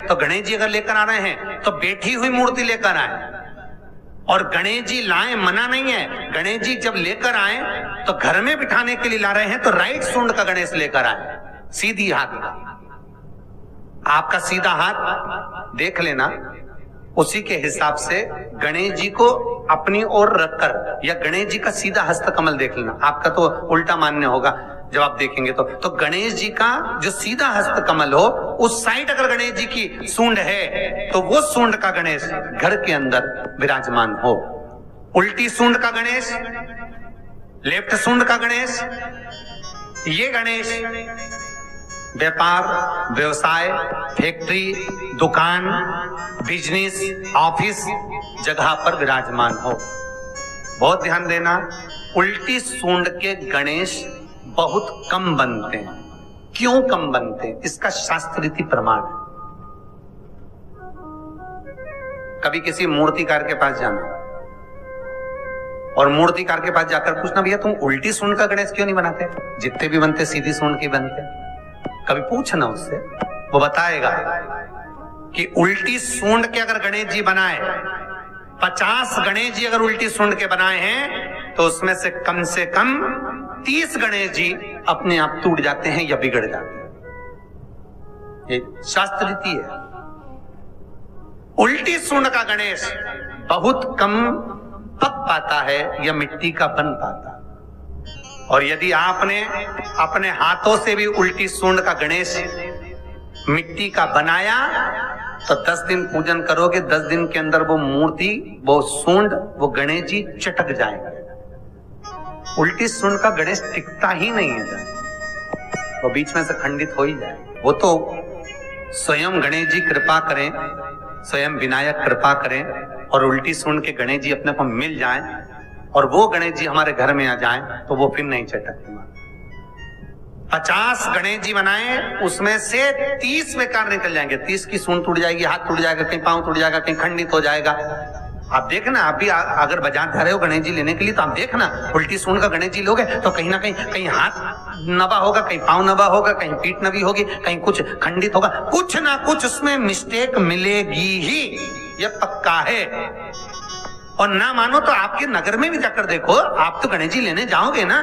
तो गणेश जी अगर लेकर आ रहे हैं तो बैठी हुई मूर्ति लेकर आए। और गणेश जी लाए मना नहीं है, गणेश जी जब लेकर आए तो घर में बिठाने के लिए ला रहे हैं तो राइट सूंड का गणेश लेकर आए, सीधी हाथ का। आपका सीधा हाथ देख लेना, उसी के हिसाब से गणेश जी को अपनी ओर रखकर, या गणेश जी का सीधा हस्त कमल देख लेना। आपका तो उल्टा मान्य होगा जब आप देखेंगे तो गणेश जी का जो सीधा हस्त कमल हो, उस साइड अगर गणेश जी की सूंड है तो वो सूंड का गणेश घर के अंदर विराजमान हो। उल्टी सूंड का गणेश, लेफ्ट सूंड का गणेश, ये गणेश व्यापार, व्यवसाय, फैक्ट्री, दुकान, बिजनेस, ऑफिस जगह पर विराजमान हो। बहुत ध्यान देना, उल्टी सूंड के गणेश बहुत कम बनते हैं। क्यों कम बनते हैं? इसका शास्त्र रीति प्रमाण है। कभी किसी मूर्तिकार के पास जाना और मूर्तिकार के पास जाकर पूछना, भैया तुम उल्टी सूंड का गणेश क्यों नहीं बनाते? जितने भी बनते सीधी सूंड के बनते। कभी पूछना उससे, वो बताएगा कि उल्टी सूंड के अगर गणेश जी बनाए, 50 गणेश जी अगर उल्टी सूंड के बनाए हैं तो उसमें से कम 30 गणेश जी अपने आप टूट जाते हैं या बिगड़ जाते हैं। ये शास्त्र रीति है। उल्टी सूंड का गणेश बहुत कम पक पाता है या मिट्टी का बन पाता। और यदि आपने अपने हाथों से भी उल्टी सूंड का गणेश मिट्टी का बनाया तो 10 दिन पूजन करोगे, 10 दिन के अंदर वो मूर्ति, वो सूंड, वो गणेश जी चटक जाएगा। उल्टी सूंड का गणेश टिकता ही नहीं है, वो बीच में से खंडित हो ही जाए। वो तो स्वयं गणेश जी कृपा करें, स्वयं विनायक कृपा करें और उल्टी सूंड के गणेश जी अपने को मिल जाएं और वो गणेश जी हमारे घर में आ जाएं तो वो फिर नहीं चटकते। 50 गणेश जी बनाए, उसमें से 30 बेकार निकल जाएंगे। 30 की सूंड टूट जाएगी, हाथ टूट जाएगा, कहीं पांव टूट जाएगा, कहीं खंडित हो जाएगा। आप देखना, आप भी अगर बाजार जा रहे हो गणेश जी लेने के लिए तो आप देखना, उल्टी सूंड का गणेश जी लोगे तो कहीं ना कहीं हाथ नबा होगा, कहीं पांव नबा होगा, कहीं पीठ नबी होगी, कहीं कुछ खंडित होगा, कुछ ना कुछ उसमें मिस्टेक मिलेगी ही, ये पक्का है। और ना मानो तो आपके नगर में भी जाकर देखो, आप तो गणेश जी लेने जाओगे ना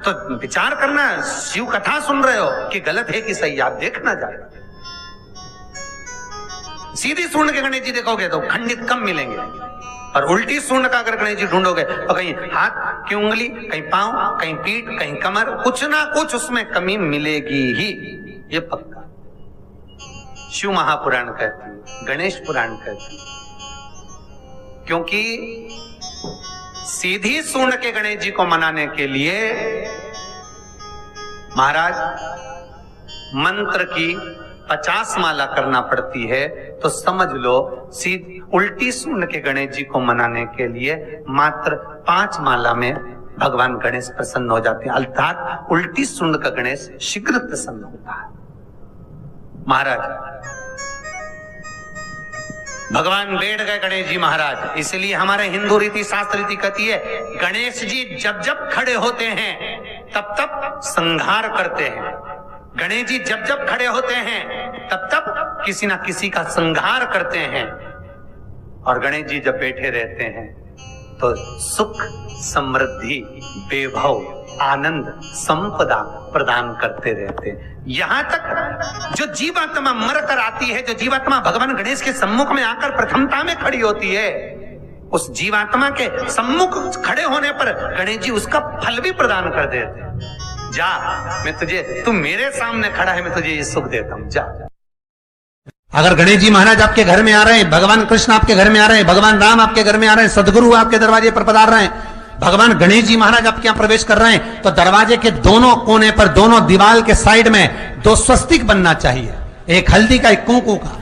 तो विचार करना, शिव कथा सुन रहे हो कि गलत है कि सही, आप देखना जाएगा। सीधी सूंड के गणेश जी देखोगे तो खंडित कम मिलेंगे, और उल्टी सूंड का अगर गणेश जी ढूंढोगे तो कहीं हाथ की उंगली, कहीं पांव, कहीं पीठ, कहीं कमर, कुछ ना कुछ उसमें कमी मिलेगी ही, ये पक्का। शिव महापुराण कहती है, गणेश पुराण कहती है, क्योंकि सीधी सूंड के गणेश जी को मनाने के लिए महाराज मंत्र की 50 माला करना पड़ती है। तो समझ लो उल्टी सूंड के गणेश जी को मनाने के लिए मात्र 5 माला में भगवान गणेश प्रसन्न हो जाते हैं, अर्थात उल्टी सूंड का गणेश शीघ्र प्रसन्न होता है। महाराज भगवान बैठ गए गणेश जी महाराज, इसलिए हमारे हिंदू रीति शास्त्र रीति कहती है, गणेश जी जब जब खड़े होते हैं तब तब संहार करते हैं। गणेश जी जब जब खड़े होते हैं तब तब किसी ना किसी का संहार करते हैं। और गणेश जी जब बैठे रहते हैं तो सुख, समृद्धि, वैभव, आनंद, संपदा प्रदान करते रहते हैं। यहां तक जो जीवात्मा मर कर आती है, जो जीवात्मा भगवान गणेश के सम्मुख में आकर प्रथमता में खड़ी होती है, उस जीवात्मा के सम्मुख खड़े होने पर गणेश जी उसका फल भी प्रदान कर देते हैं। जा, मैं तुझे, तू मेरे सामने खड़ा है, मैं तुझे ये सुख देता हूं, जा। अगर गणेश जी महाराज आपके घर में आ रहे हैं, भगवान कृष्ण आपके घर में आ रहे हैं, भगवान राम आपके घर में आ रहे हैं, सदगुरु आपके दरवाजे पर पधार रहे हैं, भगवान गणेश जी महाराज आपके यहाँ प्रवेश कर रहे हैं, तो दरवाजे के दोनों कोने पर, दोनों दीवार के साइड में 2 स्वस्तिक बनना चाहिए, एक हल्दी का, एक कुंकू का।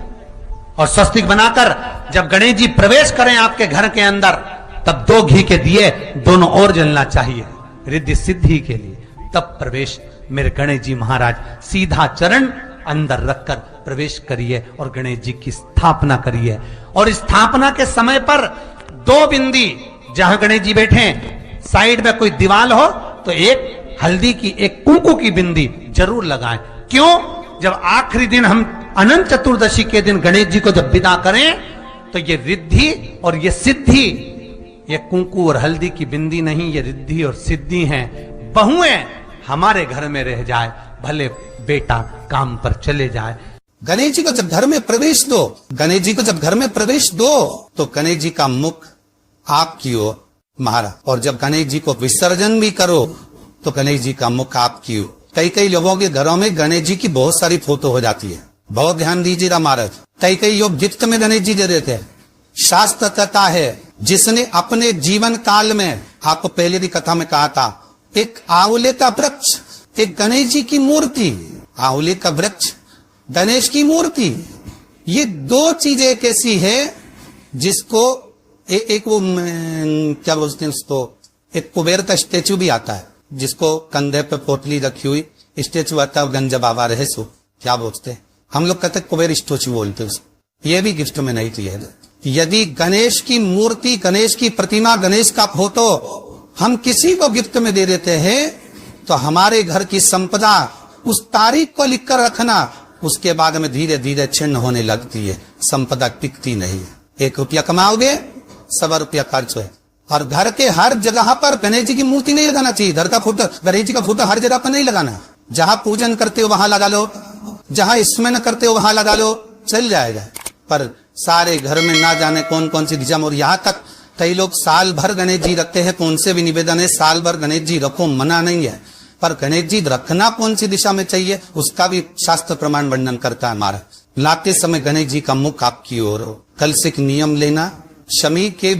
और स्वस्तिक बनाकर जब गणेश जी प्रवेश करें आपके घर के अंदर, तब 2 घी के दिए दोनों ओर जलना चाहिए, रिद्धि सिद्धि के लिए। तब प्रवेश मेरे गणेश जी महाराज सीधा चरण अंदर रखकर प्रवेश करिए और गणेश जी की स्थापना करिए। और स्थापना के समय पर 2 बिंदी, जहां गणेश जी बैठे साइड में कोई दीवार हो तो एक हल्दी की, एक कुंकू की बिंदी जरूर लगाएं। क्यों? जब आखिरी दिन हम अनंत चतुर्दशी के दिन गणेश जी को जब विदा करें तो ये रिद्धि और ये सिद्धि, ये कुंकू और हल्दी की बिंदी नहीं, ये रिद्धि और सिद्धि हैं। बहुएं हमारे घर में रह जाए, भले बेटा काम पर चले जाए। गणेश जी को जब घर में प्रवेश दो, गणेश जी को जब घर में प्रवेश दो तो गणेश जी का मुख आपकी ओर मारा, और जब गणेश जी को विसर्जन भी करो तो गणेश जी का मुख आपकी ओर। कई कई लोगों के घरों में गणेश जी की बहुत सारी फोटो हो जाती है, बहुत ध्यान दीजिएगा महाराज। कई लोग गिफ्ट में गणेश जी दे देते हैं। शास्त्र कहता है, जिसने अपने जीवन काल में, आपको पहले की कथा में कहा था, एक आंवले का वृक्ष, एक गणेश जी की मूर्ति, आंवले का वृक्ष, गणेश की मूर्ति, ये दो चीजें एक ऐसी है जिसको एक वो क्या बोलते हैं उसको, एक कुबेर का स्टेचू भी आता है जिसको कंधे पे पोटली रखी हुई स्टेचू आता है, गंज बाबा रहे सो क्या बोलते हैं, हम लोग कहते हैं कुबेर स्टेचू बोलते हैं उसको। ये भी गिफ्ट में नहीं दिया है। यदि गणेश की मूर्ति, गणेश की प्रतिमा, गणेश का फोटो हम किसी को गिफ्ट में दे देते हैं तो हमारे घर की संपदा उस तारीख को लिखकर रखना, उसके बाद में धीरे धीरे छिन्न होने लगती है, संपदा टिकती नहीं है। 1 रुपया कमाओगे, 100 रुपया खर्च है। और घर के हर जगह पर गणेश जी की मूर्ति नहीं लगाना चाहिए। घर का फोटो, गणेश जी का फोटो हर जगह पर नहीं लगाना। जहां पूजन करते हो वहां लगा लो, जहां स्मरण करते हो वहां लगा लो, चल जाएगा। पर सारे घर में ना जाने कौन कौन सी दिशा में, और यहाँ तक कई लोग साल भर गणेश जी रखते हैं। कौन से भी निवेदन है, साल भर गणेश जी रखो, मना नहीं है, पर गणेश जी रखना कौन सी दिशा में चाहिए उसका भी शास्त्र प्रमाण वर्णन करता है हमारा। लाते समय गणेश जी का मुख आपकी ओर हो। कल से एक नियम लेना, शमी के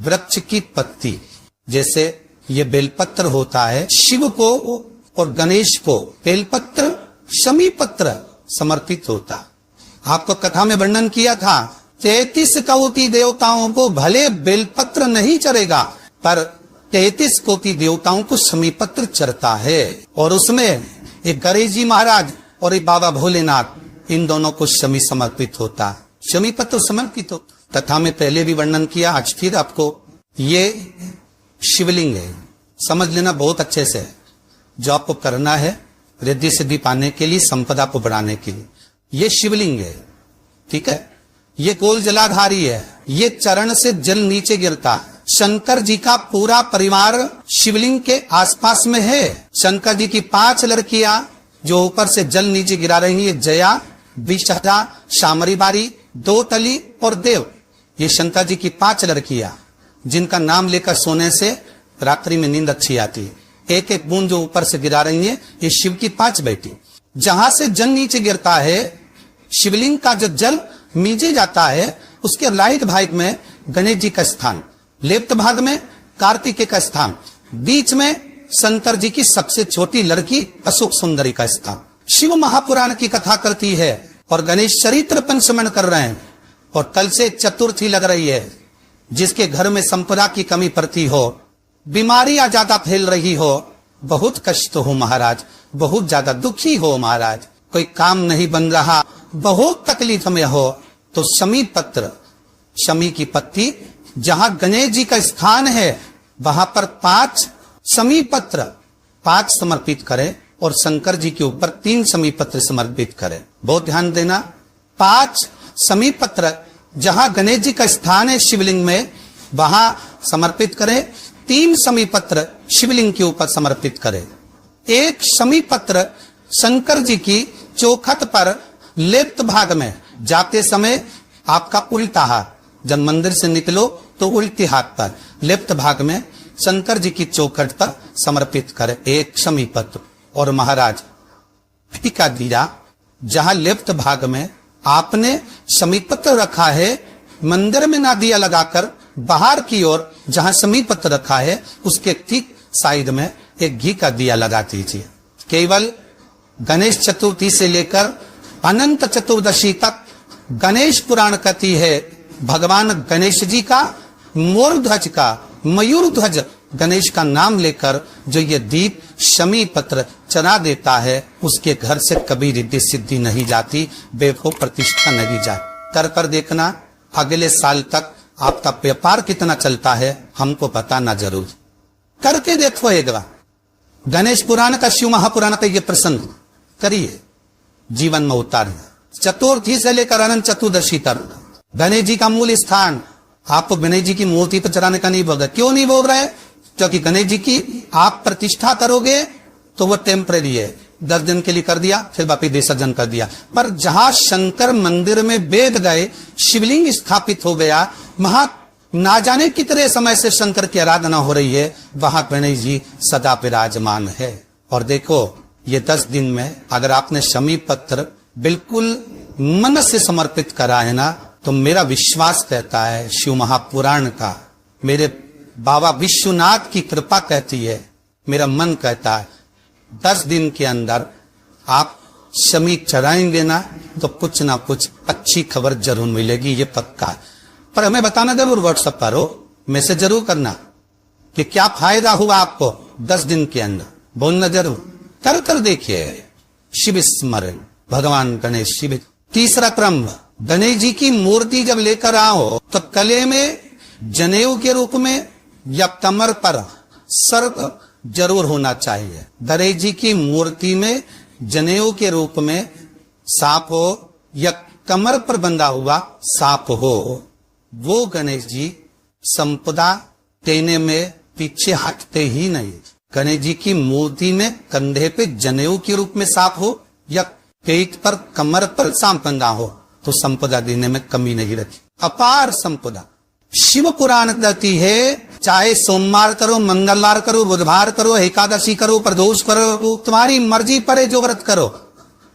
वृक्ष की पत्ती, जैसे ये बेलपत्र होता है, शिव को और गणेश को बेलपत्र, शमी पत्र समर्पित होता। आपको कथा में वर्णन किया था, 33 कोटि देवताओं को भले बेलपत्र नहीं चढ़ेगा, पर 33 कोटि देवताओं को शमी पत्र चढ़ता है। और उसमें एक गणेश जी महाराज और एक बाबा भोलेनाथ, इन दोनों को शमी समर्पित होता, शमी पत्र समर्पित होता। कथा में पहले भी वर्णन किया, आज फिर आपको, ये शिवलिंग है, समझ लेना बहुत अच्छे से। जो आपको करना है रिद्धि सिद्धि पाने के लिए, संपदा को बढ़ाने के लिए, ये शिवलिंग है, ठीक है। ये गोल जलाधारी है, ये चरण से जल नीचे गिरता। शंकर जी का पूरा परिवार शिवलिंग के आसपास में है। शंकर जी की 5 लड़कियां जो ऊपर से जल नीचे गिरा रही है, जया, विषहरा, शामरी बारी, 2 तली और देव, ये शंकर जी की 5 लड़कियां, जिनका नाम लेकर सोने से रात्रि में नींद अच्छी आती है। एक एक बूंद जो ऊपर से गिरा रही है, ये शिव की 5 बेटी। जहां से जल नीचे गिरता है, शिवलिंग का जो जल नीचे जाता है, उसके राइट भाग में गणेश जी का स्थान, लेफ्ट भाग में कार्तिकेय का स्थान, बीच में शंकर जी की सबसे छोटी लड़की अशोक सुंदरी का स्थान। शिव महापुराण की कथा करती है और गणेश चरित्र पंचमन कर रहे हैं। और कल से चतुर्थी लग रही है। जिसके घर में संपदा की कमी पड़ती हो, बीमारियां ज्यादा फैल रही हो, बहुत कष्ट हो महाराज, बहुत ज्यादा दुखी हो महाराज, कोई काम नहीं बन रहा, बहुत तकलीफ में हो, तो शमी पत्र, शमी की पत्ती, जहां गणेश जी का स्थान है वहां पर 5 शमी पत्र 5 समर्पित करें और शंकर जी के ऊपर 3 शमी पत्र समर्पित करें। बहुत ध्यान देना, 5 शमी पत्र जहां गणेश जी का स्थान है शिवलिंग में, वहां समर्पित करें। 3 शमी पत्र शिवलिंग के ऊपर समर्पित करें। 1 शमी पत्र शंकर जी की चौखट पर लेफ्ट भाग में, जाते समय आपका उल्टा हाथ, जब मंदिर से निकलो तो उल्टी हाथ पर लेफ्ट भाग में शंकर जी की चौखट पर समर्पित करें 1 शमी पत्र। और महाराज का दिया जहां लेफ्ट भाग में आपने शमी पत्र रखा है, मंदिर में ना दिया लगाकर बाहर की ओर जहां शमी पत्र रखा है उसके ठीक साइड में एक घी का दिया लगा दीजिए। केवल गणेश चतुर्थी से लेकर अनंत चतुर्दशी तक गणेश पुराण कहती है भगवान गणेश जी का मोर ध्वज का, मयूर ध्वज गणेश का नाम लेकर जो ये दीप शमी पत्र चढ़ा देता है, उसके घर से कभी रिद्धि सिद्धि नहीं जाती, वैभव प्रतिष्ठा नहीं जाती। कर कर देखना, अगले साल तक आपका व्यापार कितना चलता है हमको बताना जरूर, करके देखो एक बार। गणेश पुराण का, शिव महापुराण का ये प्रसंग करिए, जीवन में उतारिए, चतुर्थी से लेकर अनंत चतुर्दशी तक गणेश जी का मूल स्थान आपको गणेश जी की मूर्ति पर चढ़ाने का नहीं बोल रहा। क्यों नहीं बोल रहा है? क्योंकि गणेश जी की आप प्रतिष्ठा करोगे तो वो टेम्परेरी है, 10 दिन के लिए कर दिया, फिर वापिस विसर्जन कर दिया। पर जहां शंकर मंदिर में वेद गए, शिवलिंग स्थापित हो गया, वहां ना जाने कितने समय से शंकर की आराधना हो रही है, वहां गणेश जी सदा विराजमान है। और देखो ये 10 दिन में अगर आपने शमी पत्र बिल्कुल मन से समर्पित करा है ना, तो मेरा विश्वास कहता है, शिव महापुराण का, मेरे बाबा विश्वनाथ की कृपा कहती है, मेरा मन कहता है 10 दिन के अंदर आप शमी चढ़ाएंगे ना तो कुछ ना कुछ अच्छी खबर जरूर मिलेगी, ये पक्का है। पर हमें बताना जरूर, व्हाट्सएप पर हो, मैसेज जरूर करना कि क्या फायदा हुआ आपको 10 दिन के अंदर, बोलना जरूर। कर देखिए शिव स्मरण, भगवान गणेश शिव। तीसरा क्रम, गणेश जी की मूर्ति जब लेकर आओ तो गले में जनेऊ के रूप में या कमर पर सर्प जरूर होना चाहिए। गणेश जी की मूर्ति में जनेऊ के रूप में सांप हो या कमर पर बंधा हुआ सांप हो, वो गणेश जी संपदा देने में पीछे हटते ही नहीं। गणेश जी की मूर्ति में कंधे पे जनेऊ के रूप में सांप हो या पेट पर कमर पर सांप बंधा हो तो संपदा देने में कमी नहीं रखी, अपार संपदा। शिव पुराण कहती है चाहे सोमवार करो, मंगलवार करो, बुधवार करो, एकादशी करो, प्रदोष करो, तुम्हारी मर्जी पर है जो व्रत करो,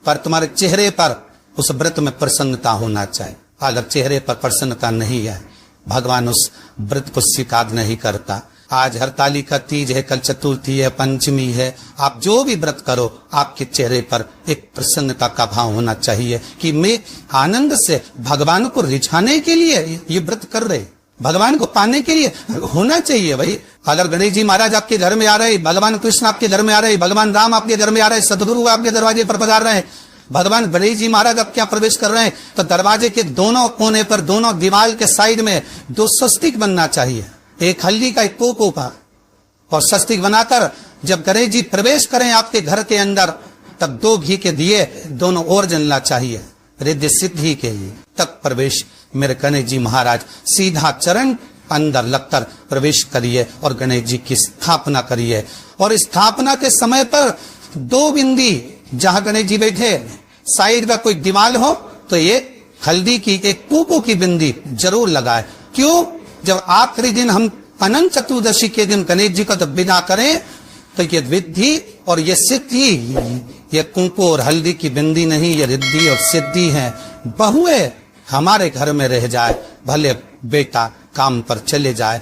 पर तुम्हारे चेहरे पर उस व्रत में प्रसन्नता होना चाहिए। अगर चेहरे पर प्रसन्नता नहीं है, भगवान उस व्रत को स्वीकार नहीं करता। आज हरतालिका तीज है, कल चतुर्थी है, पंचमी है, आप जो भी व्रत करो आपके चेहरे पर एक प्रसन्नता का भाव होना चाहिए कि मैं आनंद से भगवान को रिझाने के लिए ये व्रत कर रहे, भगवान को पाने के लिए होना चाहिए भाई। अगर गणेश जी महाराज आपके घर में आ रहे, भगवान कृष्ण आपके घर में आ रहे, भगवान राम आपके घर में आ रहे, सदगुरु आपके दरवाजे पर पधार रहे हैं, भगवान गणेश जी महाराज आपके यहाँ प्रवेश कर रहे हैं, तो दरवाजे के दोनों कोने पर, दोनों दीवार के साइड में 2 स्वस्तिक बनना चाहिए, एक हल्दी का, एक पोपो का, और स्वस्तिक बनाकर जब गणेश जी प्रवेश करें आपके घर के अंदर तब 2 घी के दिए दोनों ओर जलना चाहिए, रिद्धि सिद्धि के लिए। तब प्रवेश मेरे गणेश जी महाराज सीधा चरण अंदर लगकर प्रवेश करिए और गणेश जी की स्थापना करिए। और स्थापना के समय पर 2 बिंदी जहां गणेश जी बैठे साइड में कोई दीवार हो तो ये हल्दी की, एक कुकू की बिंदी जरूर लगाए। क्यों? जब आखिरी दिन हम अनंत चतुर्दशी के दिन गणेश जी का जब विदा करें तो ये विद्धि और ये सिद्धि, ये कुंकू और हल्दी की बिंदी नहीं, ये रिद्धि और सिद्धि है। बहुए हमारे घर में रह जाए, भले बेटा काम पर चले जाए,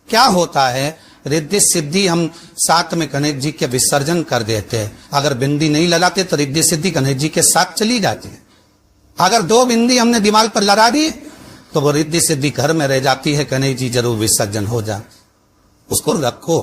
क्या होता है, रिद्धि सिद्धि हम साथ में गणेश जी के विसर्जन कर देते हैं। अगर बिंदी नहीं लगाते तो रिद्धि सिद्धि गणेश जी के साथ चली जाती है। अगर 2 बिंदी हमने दिमाग पर लगा दी तो वो रिद्धि सिद्धि घर में रह जाती है, गणेश जी जरूर विसर्जन हो जाए। उसको रखो।